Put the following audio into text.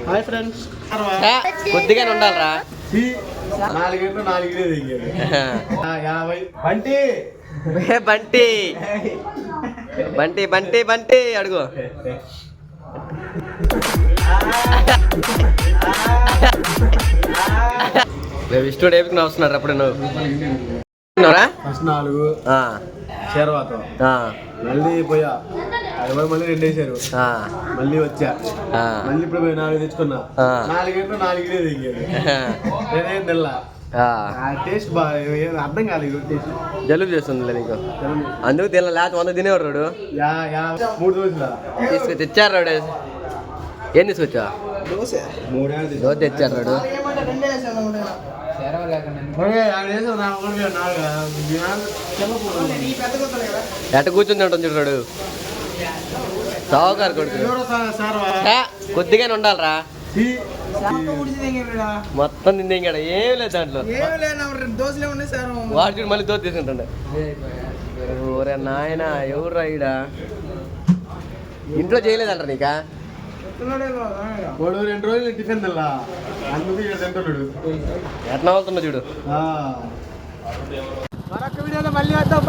Hi friends కొద్దిగానే ఉండాలరా. 4 గంటలు 4 బంటి బంటి బంటి బంటి బంటి అడుగు. విష్ణు డేపుకి వస్తున్నారు అప్పుడు నువ్వు ఫస్ట్ 4 శర్వాతో మళ్ళీ పోయా మళ్ళీ 2 వేసారు మళ్ళీ వచ్చా మళ్ళీ ఇప్పుడు 4 తెచ్చుకున్నా 4 గంటలు 4 నేనేం తెల్లా టేస్ట్ బాగా అర్థం కాలేదు. టేస్ట్ జలుబు చేస్తుంది నీకు అందుకు తిన లేకపోతే 100 తినేవాడు రోడు. 3 దోశలు తీసుకొచ్చి తెచ్చారు రోడు. ఏం తీసుకొచ్చా? దోశ తెచ్చారు రోడు. ఎట కూర్చుంది ఉంటుంది చూడు సావుకారు కొడుకు. కొద్దిగానే ఉండాలరా. మొత్తం తిందేంగాడ ఏం లేదు దాంట్లో. వాడు చూడు మళ్ళీ దోశ తీసుకుంటుండే. ఓరే నాయన ఎవరు రాయిడా ఇంట్లో చేయలేదంటారు నీకా? 2 రోజులు టిఫిన్ తెల్లా అందుకు తింటున్నాడు. ఎట్లా అవుతున్నా చూడు. మరొక వీడియోలో మళ్ళీ వద్దాం.